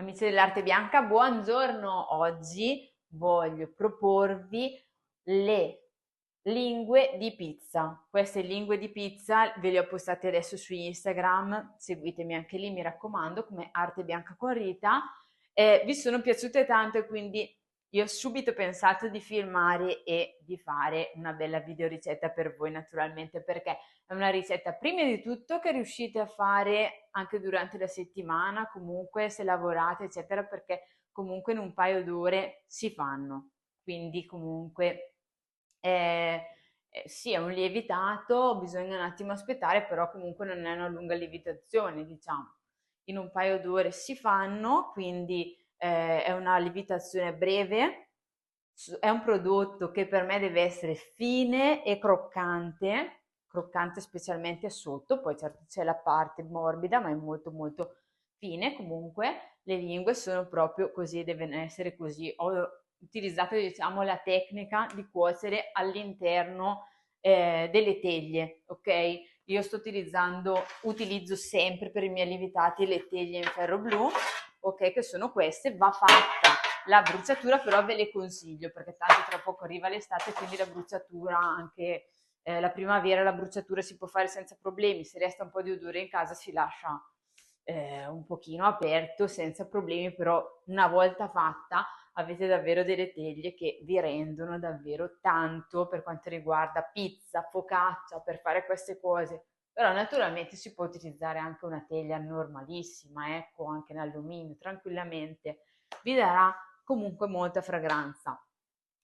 Amici dell'arte bianca, buongiorno! Oggi voglio proporvi le lingue di pizza. Queste lingue di pizza ve le ho postate adesso su Instagram, seguitemi anche lì, mi raccomando, come Arte Bianca con Rita. Vi sono piaciute tanto e quindi io ho subito pensato di filmare e di fare una bella videoricetta per voi, naturalmente, perché è una ricetta prima di tutto che riuscite a fare anche durante la settimana, comunque se lavorate, eccetera, perché comunque in un paio d'ore si fanno. Quindi comunque eh, sì, è un lievitato, bisogna un attimo aspettare, però comunque non è una lunga lievitazione, diciamo. In un paio d'ore si fanno, quindi è una lievitazione breve. È un prodotto che per me deve essere fine e croccante, croccante specialmente sotto, poi certo c'è la parte morbida, ma è molto molto fine. Comunque le lingue sono proprio così, devono essere così. Ho utilizzato, diciamo, la tecnica di cuocere all'interno delle teglie, ok? Io utilizzo sempre per i miei lievitati le teglie in ferro blu, ok? Che sono queste, va fatta la bruciatura, però ve le consiglio perché tanto tra poco arriva l'estate, quindi la bruciatura anche la primavera, la bruciatura si può fare senza problemi, se resta un po' di odore in casa si lascia un pochino aperto senza problemi, però una volta fatta avete davvero delle teglie che vi rendono davvero tanto per quanto riguarda pizza, focaccia, per fare queste cose. Però naturalmente si può utilizzare anche una teglia normalissima, ecco, anche in alluminio, tranquillamente. Vi darà comunque molta fragranza.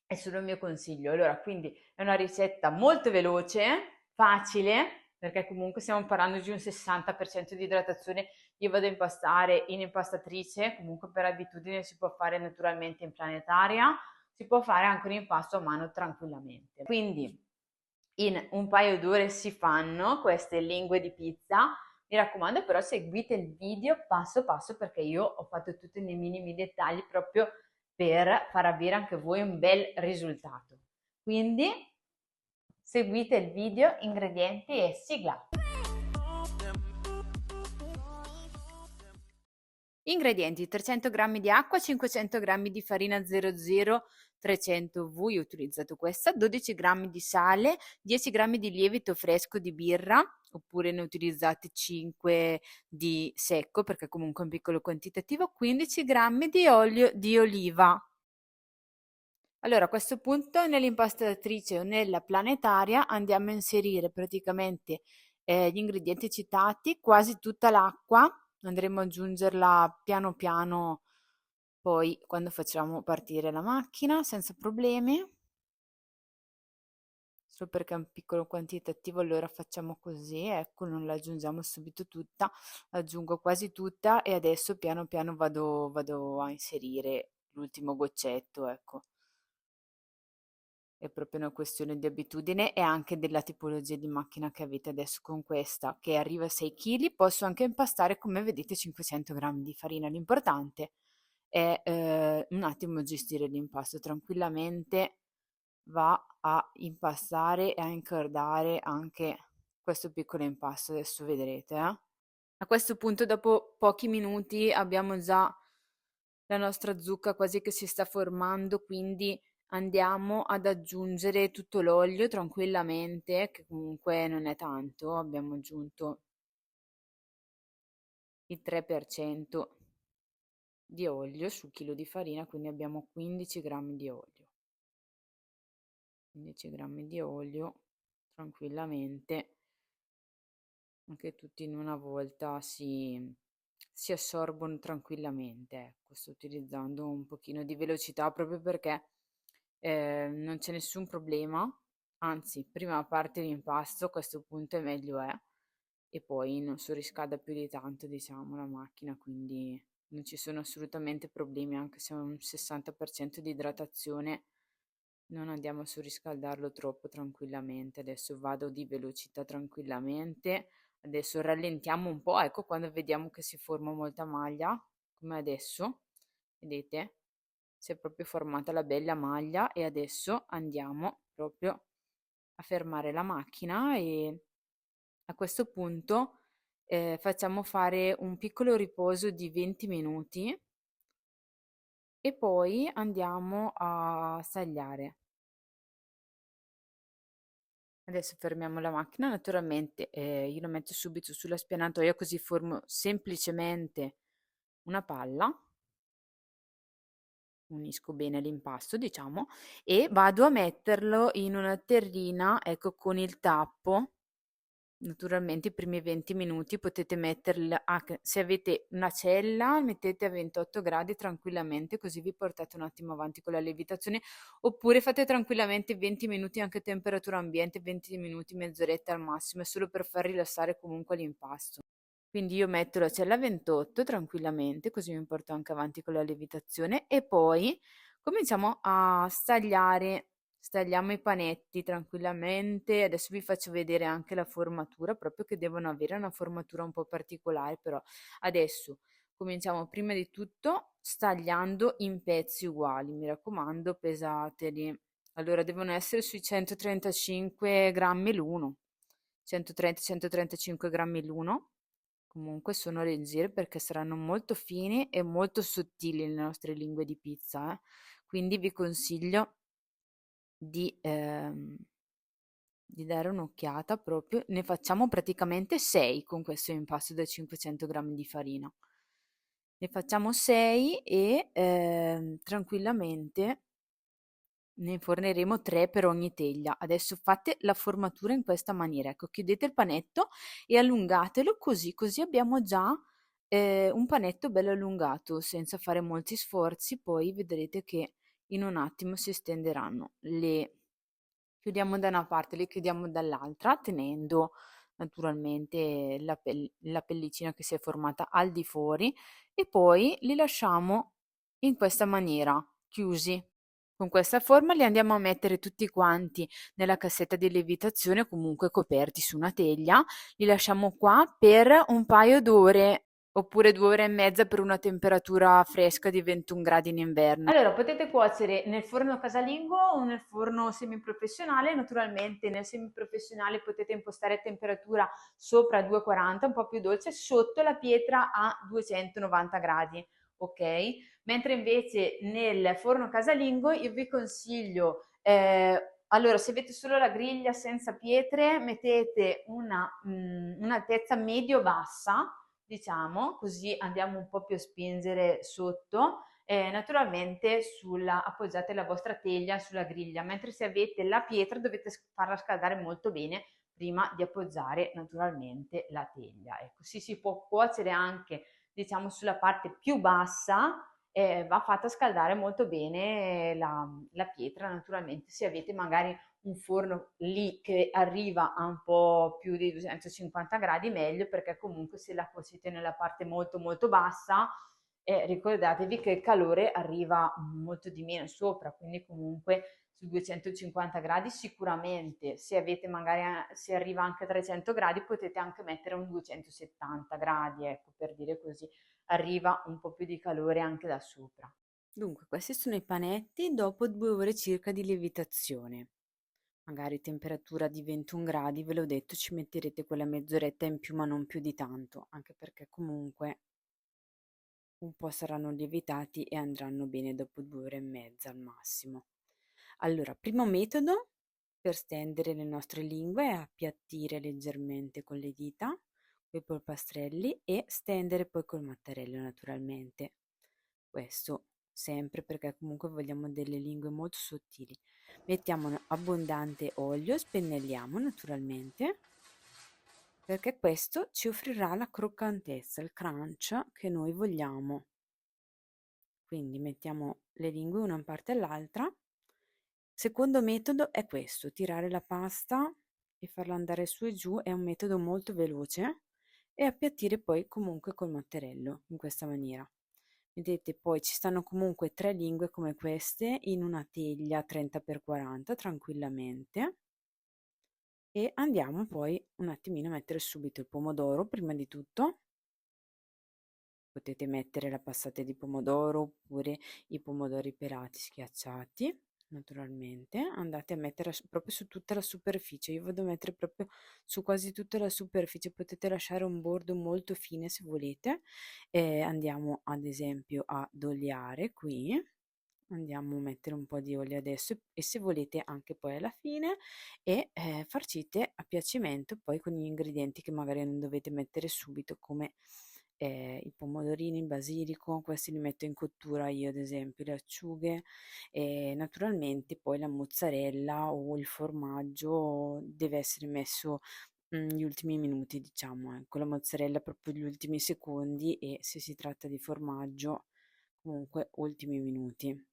È solo il mio consiglio. Allora, quindi è una ricetta molto veloce, facile, perché comunque stiamo parlando di un 60% di idratazione. Io vado a impastare in impastatrice, comunque per abitudine si può fare naturalmente in planetaria, si può fare anche un impasto a mano tranquillamente. Quindi in un paio d'ore si fanno queste lingue di pizza. Mi raccomando, però seguite il video passo passo perché io ho fatto tutti nei minimi dettagli proprio per far avere anche voi un bel risultato. Quindi seguite il video, ingredienti e sigla. Ingredienti: 300 g di acqua, 500 g di farina 00 300 V, io ho utilizzato questa, 12 g di sale, 10 g di lievito fresco di birra, oppure ne utilizzate 5 di secco perché comunque è un piccolo quantitativo, 15 g di olio di oliva. Allora, a questo punto nell'impastatrice o nella planetaria andiamo a inserire praticamente gli ingredienti citati, quasi tutta l'acqua, andremo ad aggiungerla piano piano poi quando facciamo partire la macchina senza problemi, solo perché è un piccolo quantitativo allora facciamo così, ecco, non la aggiungiamo subito tutta, aggiungo quasi tutta e adesso piano piano vado a inserire l'ultimo goccetto, ecco. È proprio una questione di abitudine e anche della tipologia di macchina che avete adesso. Con questa che arriva a 6 kg posso anche impastare, come vedete, 500 grammi di farina. L'importante è un attimo gestire l'impasto tranquillamente, va a impastare e a incordare anche questo piccolo impasto, adesso vedrete. A questo punto, dopo pochi minuti, abbiamo già la nostra zucca quasi che si sta formando, quindi andiamo ad aggiungere tutto l'olio tranquillamente, che comunque non è tanto, abbiamo aggiunto il 3% di olio sul chilo di farina, quindi abbiamo 15 grammi di olio. 15 grammi di olio tranquillamente, anche tutti in una volta si assorbono tranquillamente. Ecco, sto utilizzando un pochino di velocità proprio perché non c'è nessun problema, anzi, prima parte l'impasto, a questo punto è meglio è, e poi non surriscalda più di tanto, diciamo, la macchina, quindi non ci sono assolutamente problemi, anche se è un 60% di idratazione, non andiamo a surriscaldarlo troppo tranquillamente. Adesso vado di velocità tranquillamente, adesso rallentiamo un po', ecco quando vediamo che si forma molta maglia, come adesso, vedete? Si è proprio formata la bella maglia e adesso andiamo proprio a fermare la macchina e a questo punto facciamo fare un piccolo riposo di 20 minuti e poi andiamo a tagliare. Adesso fermiamo la macchina, naturalmente io lo metto subito sulla spianatoia così formo semplicemente una palla, unisco bene l'impasto diciamo, e vado a metterlo in una terrina, ecco, con il tappo. Naturalmente i primi 20 minuti potete metterla se avete una cella mettete a 28 gradi tranquillamente, così vi portate un attimo avanti con la lievitazione, oppure fate tranquillamente 20 minuti anche a temperatura ambiente, 20 minuti, mezz'oretta al massimo, è solo per far rilassare comunque l'impasto. Quindi io metto la cella a 28 tranquillamente, così mi porto anche avanti con la lievitazione e poi cominciamo a stagliare. Stagliamo i panetti tranquillamente. Adesso vi faccio vedere anche la formatura, proprio che devono avere una formatura un po' particolare, però adesso cominciamo prima di tutto stagliando in pezzi uguali, mi raccomando, pesateli. Allora devono essere sui 135 grammi l'uno, 130-135 grammi l'uno. Comunque sono leggere perché saranno molto fini e molto sottili le nostre lingue di pizza, quindi vi consiglio di, di dare un'occhiata proprio. Ne facciamo praticamente 6 con questo impasto da 500 grammi di farina. Ne facciamo 6 e tranquillamente ne inforneremo 3 per ogni teglia. Adesso fate la formatura in questa maniera, ecco, chiudete il panetto e allungatelo così, così abbiamo già un panetto bello allungato, senza fare molti sforzi, poi vedrete che in un attimo si stenderanno. Le chiudiamo da una parte, le chiudiamo dall'altra, tenendo naturalmente la pellicina che si è formata al di fuori e poi li lasciamo in questa maniera, chiusi. Con questa forma li andiamo a mettere tutti quanti nella cassetta di lievitazione, comunque coperti su una teglia. Li lasciamo qua per un paio d'ore oppure 2 ore e mezza per una temperatura fresca di 21 gradi in inverno. Allora, potete cuocere nel forno casalingo o nel forno semiprofessionale. Naturalmente nel semiprofessionale potete impostare temperatura sopra 240, un po' più dolce, sotto la pietra a 290 gradi, ok? Mentre invece nel forno casalingo io vi consiglio, allora se avete solo la griglia senza pietre, mettete un'altezza medio-bassa, diciamo, così andiamo un po' più a spingere sotto. Naturalmente appoggiate la vostra teglia sulla griglia, mentre se avete la pietra dovete farla scaldare molto bene prima di appoggiare naturalmente la teglia. Ecco, si può cuocere anche, diciamo, sulla parte più bassa, va fatta scaldare molto bene la pietra, naturalmente se avete magari un forno lì che arriva a un po' più di 250 gradi meglio, perché comunque se la cuocete nella parte molto molto bassa, ricordatevi che il calore arriva molto di meno sopra, quindi comunque su 250 gradi sicuramente, se avete magari, se arriva anche a 300 gradi potete anche mettere un 270 gradi, ecco, per dire così, arriva un po' più di calore anche da sopra. Dunque, questi sono i panetti dopo 2 ore circa di lievitazione. Magari temperatura di 21 gradi, ve l'ho detto, ci metterete quella mezz'oretta in più, ma non più di tanto, anche perché comunque un po' saranno lievitati e andranno bene dopo 2 ore e mezza al massimo. Allora, primo metodo per stendere le nostre lingue è appiattire leggermente con le dita, coi polpastrelli e stendere poi col mattarello naturalmente. Questo sempre perché comunque vogliamo delle lingue molto sottili. Mettiamo abbondante olio, spennelliamo naturalmente perché questo ci offrirà la croccantezza, il crunch che noi vogliamo. Quindi mettiamo le lingue una in parte all'altra. Secondo metodo è questo, tirare la pasta e farla andare su e giù, è un metodo molto veloce e appiattire poi comunque col mattarello in questa maniera. Vedete, poi ci stanno comunque 3 lingue come queste in una teglia 30x40 tranquillamente e andiamo poi un attimino a mettere subito il pomodoro prima di tutto. Potete mettere la passata di pomodoro oppure i pomodori pelati schiacciati, naturalmente, andate a mettere proprio su tutta la superficie. Io vado a mettere proprio su quasi tutta la superficie, potete lasciare un bordo molto fine se volete. Andiamo ad esempio ad oliare qui, andiamo a mettere un po' di olio adesso e se volete anche poi alla fine e farcite a piacimento poi con gli ingredienti che magari non dovete mettere subito come i pomodorini, il basilico, questi li metto in cottura io ad esempio, le acciughe e naturalmente poi la mozzarella o il formaggio deve essere messo gli ultimi minuti diciamo, ecco, la mozzarella proprio gli ultimi secondi e se si tratta di formaggio comunque ultimi minuti.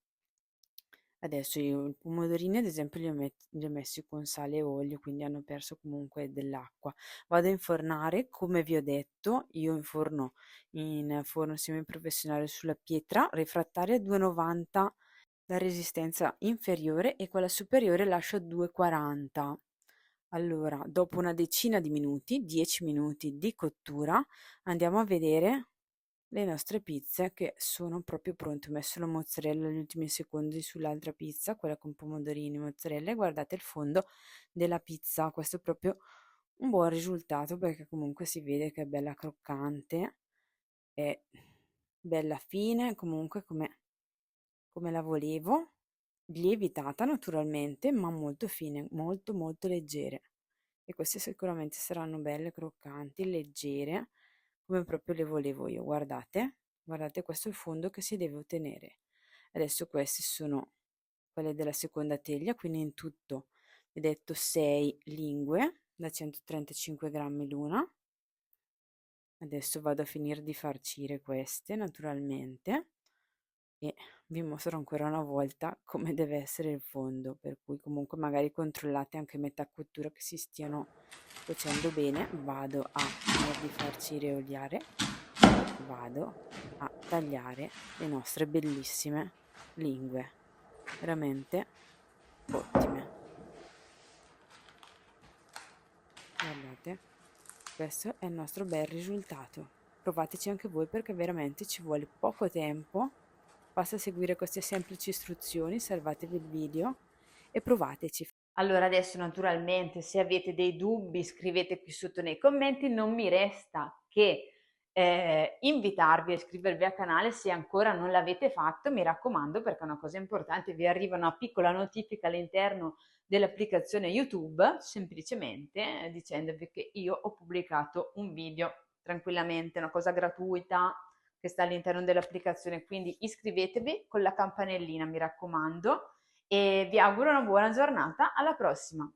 Adesso io i pomodorini ad esempio li ho messi con sale e olio, quindi hanno perso comunque dell'acqua. Vado a infornare, come vi ho detto, io inforno in forno semiprofessionale sulla pietra refrattaria a 290, la resistenza inferiore e quella superiore lascio a 240. Allora, dopo una decina di minuti, 10 minuti di cottura, andiamo a vedere le nostre pizze che sono proprio pronte. Ho messo la mozzarella negli ultimi secondi sull'altra pizza, quella con pomodorini, mozzarella e guardate il fondo della pizza. Questo è proprio un buon risultato perché comunque si vede che è bella croccante e bella fine, comunque come la volevo, lievitata naturalmente, ma molto fine, molto molto leggere. E queste sicuramente saranno belle croccanti, leggere, come proprio le volevo io. Guardate, guardate, questo è il fondo che si deve ottenere. Adesso queste sono quelle della seconda teglia, quindi in tutto vi ho detto 6 lingue da 135 grammi l'una. Adesso vado a finire di farcire queste naturalmente e vi mostro ancora una volta come deve essere il fondo, per cui comunque magari controllate anche metà cottura che si stiano cuocendo bene. Vado a finire di farcire e oliare, vado a tagliare le nostre bellissime lingue, veramente ottime. Guardate, questo è il nostro bel risultato. Provateci anche voi perché veramente ci vuole poco tempo. Basta seguire queste semplici istruzioni, salvatevi il video e provateci. Allora adesso naturalmente se avete dei dubbi scrivete qui sotto nei commenti, non mi resta che invitarvi a iscrivervi al canale se ancora non l'avete fatto, mi raccomando perché è una cosa importante, vi arriva una piccola notifica all'interno dell'applicazione YouTube semplicemente dicendovi che io ho pubblicato un video tranquillamente, una cosa gratuita che sta all'interno dell'applicazione, quindi iscrivetevi con la campanellina mi raccomando e vi auguro una buona giornata, alla prossima!